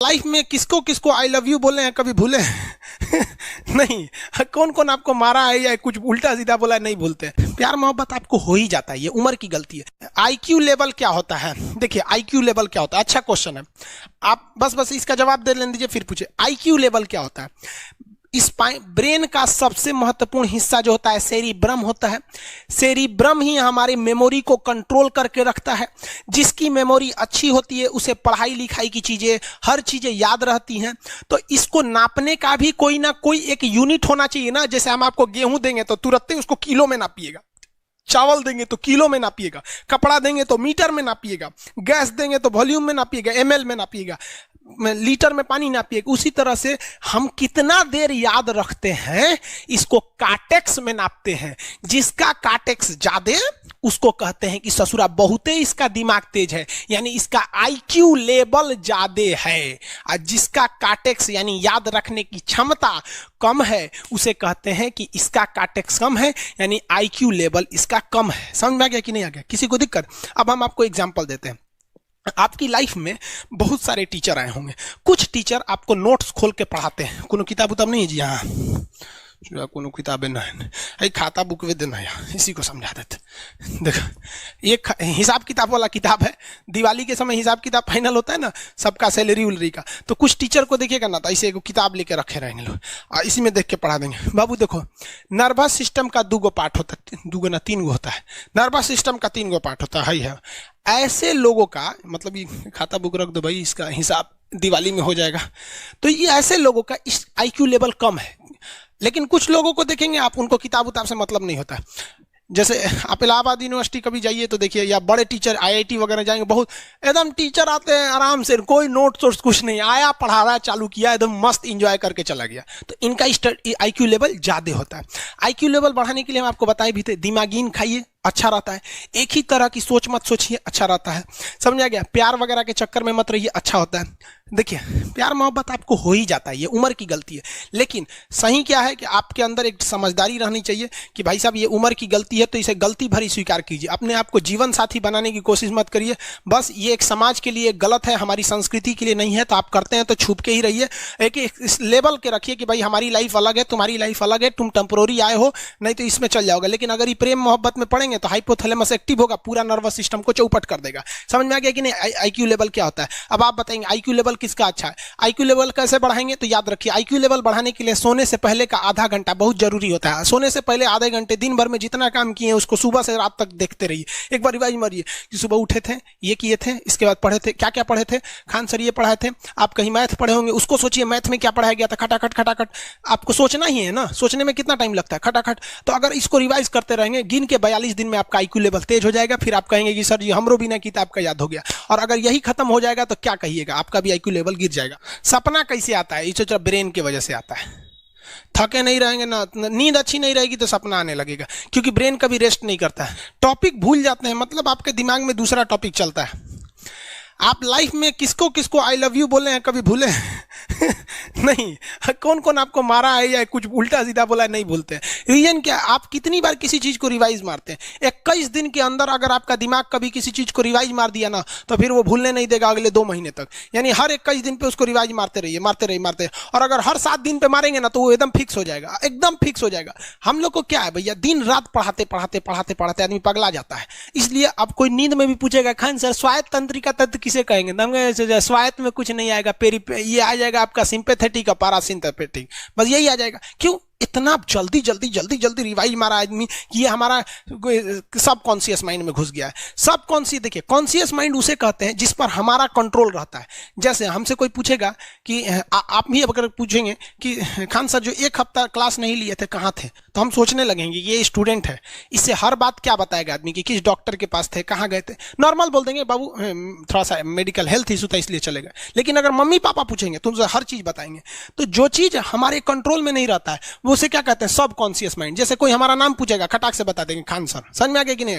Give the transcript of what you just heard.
Life में किसको किसको आई लव यू बोले हैं कभी भूले हैं? नहीं। कौन कौन आपको मारा है या कुछ उल्टा सीधा बोला है नहीं भूलते। प्यार मोहब्बत आपको हो ही जाता है, ये उम्र की गलती है। आईक्यू लेवल क्या होता है? देखिए आईक्यू लेवल क्या होता है, अच्छा क्वेश्चन है। आप बस इसका जवाब दे लेने दीजिए फिर पूछे आईक्यू लेवल क्या होता है। इस ब्रेन का सबसे महत्वपूर्ण हिस्सा जो होता है सेरिब्रम होता है। सेरिब्रम ही हमारी मेमोरी को कंट्रोल करके रखता है। जिसकी मेमोरी अच्छी होती है उसे पढ़ाई लिखाई की चीजें हर चीजें याद रहती हैं। तो इसको नापने का भी कोई ना कोई एक यूनिट होना चाहिए ना। जैसे हम आपको गेहूं देंगे तो तुरंत ही उसको किलो में नापिएगा, चावल देंगे तो किलो में नापिएगा, कपड़ा देंगे तो मीटर में नापिएगा, गैस देंगे तो वॉल्यूम में नापिएगा, एमएल में नापिएगा, लीटर में पानी नापिएगा। उसी तरह से हम कितना देर याद रखते हैं इसको काटेक्स में नापते हैं। जिसका काटेक्स ज्यादा उसको कहते हैं कि ससुरा बहुते इसका दिमाग तेज है, यानी इसका आईक्यू लेवल ज्यादा है। और जिसका काटेक्स यानी याद रखने की क्षमता कम है उसे कहते हैं कि इसका काटेक्स कम है, यानी आईक्यू लेवल इसका कम है। समझ में आ गया कि नहीं आ गया? किसी को दिक्कत? अब हम आपको एग्जांपल देते हैं। आपकी लाइफ में बहुत सारे टीचर आए होंगे। कुछ टीचर आपको नोट्स खोल के पढ़ाते हैं। कोनो किताब उताब नहीं है जी? हाँ कोनो किताबें नहीं, खाता बुक वे देना है, इसी को समझा देते। देखो एक हिसाब किताब वाला किताब है। दिवाली के समय हिसाब किताब फाइनल होता है ना सबका, सैलरी उलरी का। तो कुछ टीचर को देखिएगा ना तो ऐसे एक किताब लेके रखे रहेंगे लोग और इसी में देख के पढ़ा देंगे। बाबू देखो नर्वस सिस्टम का 2 पार्ट होता है, 2 ना 3 होता है। नर्वस सिस्टम का 3 पार्ट होता है। ऐसे लोगों का मतलब ये खाता बुक रख दो भाई, इसका हिसाब दिवाली में हो जाएगा। तो ये ऐसे लोगों का इस आईक्यू लेवल कम है। लेकिन कुछ लोगों को देखेंगे आप, उनको किताब उताब से मतलब नहीं होता। जैसे आप इलाहाबाद यूनिवर्सिटी कभी जाइए तो देखिए, या बड़े टीचर आईआईटी वगैरह जाएंगे, बहुत एकदम टीचर आते हैं आराम से, कोई नोट सोर्स कुछ नहीं, आया पढ़ा रहा है चालू किया एकदम मस्त इंजॉय करके चला गया। तो इनका आईक्यू लेवल ज्यादा होता है। आईक्यू लेवल बढ़ाने के लिए हम आपको बताए भी थे, दिमागीन खाइए अच्छा रहता है। एक ही तरह की सोच मत सोचिए, अच्छा रहता है। समझ आ गया? प्यार वगैरह के चक्कर में मत रहिए, अच्छा होता है। देखिए प्यार मोहब्बत आपको हो ही जाता है, ये उम्र की गलती है। लेकिन सही क्या है कि आपके अंदर एक समझदारी रहनी चाहिए कि भाई साहब ये उम्र की गलती है तो इसे गलती भरी स्वीकार कीजिए। अपने आप को जीवन साथी बनाने की कोशिश मत करिए। बस ये एक समाज के लिए गलत है, हमारी संस्कृति के लिए नहीं है। तो आप करते हैं तो छुप के ही रहिए। एक इस लेवल के रखिए कि भाई हमारी लाइफ अलग है, तुम्हारी लाइफ अलग है, तुम टेम्पोररी आए हो, नहीं तो इसमें चल जाओगे। लेकिन अगर ये प्रेम मोहब्बत में पड़ेंगे तो हाइपोथैलेमस एक्टिव होगा, पूरा नर्वस सिस्टम को चौपट कर देगा। समझ में आ गया कि नहीं आईक्यू लेवल क्या होता है? अब आप बताएंगे आईक्यू लेवल किसका अच्छा है? आईक्यू लेवल कैसे बढ़ाएंगे? तो याद रखिए आईक्यू लेवल बढ़ाने के लिए सोने से पहले का आधा घंटा बहुत जरूरी होता है। सोने से पहले आधे घंटे दिन भर में जितना काम किए उसको सुबह से रात तक देखते रहिए। एक बार रिवाइज मारिए कि सुबह उठे थे, ये किए थे, इसके बाद पढ़े थे, क्या क्या पढ़े थे, खान सर ये पढ़ाए थे। आप कहीं मैथ पढ़े होंगे, उसको सोचिए मैथ में क्या पढ़ाया गया था, खटाखट खटाखट। आपको सोचना ही है ना, सोचने में कितना टाइम लगता है, खटाखट। तो अगर इसको रिवाइज करते रहेंगे गिन के 42 दिन में आपका आईक्यू लेवल तेज हो जाएगा। फिर आप कहेंगे कि सर जी हमरो बिना किताब का याद हो गया। और अगर यही खत्म हो जाएगा तो क्या कहिएगा, आपका भी आईक्यू लेवल गिर जाएगा। सपना कैसे आता है? ये ब्रेन की वजह से आता है। थके नहीं रहेंगे ना, नींद अच्छी नहीं रहेगी तो सपना आने लगेगा, क्योंकि ब्रेन कभी रेस्ट नहीं करता है। टॉपिक भूल जाते हैं, मतलब आपके दिमाग में दूसरा टॉपिक चलता है। आप लाइफ में किसको किसको आई लव यू बोले हैं कभी भूले हैं? नहीं। कौन कौन आपको मारा है या कुछ उल्टा सीधा बोला है नहीं भूलते। रीजन क्या? आप कितनी बार किसी चीज को रिवाइज मारते हैं? 21 दिन के अंदर अगर आपका दिमाग कभी किसी चीज को रिवाइज मार दिया ना तो फिर वो भूलने नहीं देगा अगले 2 महीने तक। यानी हर 21 दिन पे उसको रिवाइज मारते रहिए, मारते रहिए, मारते। और अगर हर 7 दिन पे मारेंगे ना तो वो एकदम फिक्स हो जाएगा, एकदम फिक्स हो जाएगा। हम लोग को क्या है भैया, दिन रात पढ़ाते पढ़ाते पढ़ाते पढ़ाते आदमी पगला जाता है। इसलिए अब कोई नींद में भी पूछेगा खान सर स्वायत्त तंत्रिका तत्व किसे कहेंगे? स्वायत्त में कुछ नहीं आएगा, ये आ जाएगा आपका सिंपैथेटिक और पैरासिम्पैथेटिक, बस यही आ जाएगा। क्यों इतना जल्दी जल्दी जल्दी जल्दी रिवाइज मारा आदमी कि ये हमारा सब कॉन्शियस माइंड में घुस गया है। सब कॉन्शियस, देखिए कॉन्शियस माइंड उसे कहते हैं जिस पर हमारा कंट्रोल रहता है। जैसे हमसे कोई पूछेगा कि आप भी अगर पूछेंगे कि खान सर जो 1 हफ्ता क्लास नहीं लिए थे कहाँ थे, तो हम सोचने लगेंगे ये स्टूडेंट है, इससे हर बात क्या बताएगा आदमी कि किस डॉक्टर के पास थे, कहाँ गए थे। नॉर्मल बोल देंगे बाबू थोड़ा सा मेडिकल हेल्थ इशू था इसलिए चले गए। लेकिन अगर मम्मी पापा पूछेंगे तो उनसे हर चीज बताएंगे। तो जो चीज हमारे कंट्रोल में नहीं रहता है वो उसे क्या कहते हैं, सब कॉन्शियस माइंड। जैसे कोई हमारा नाम पूछेगा खटाक से बता देंगे खान सर। समझ में आ गया कि नहीं?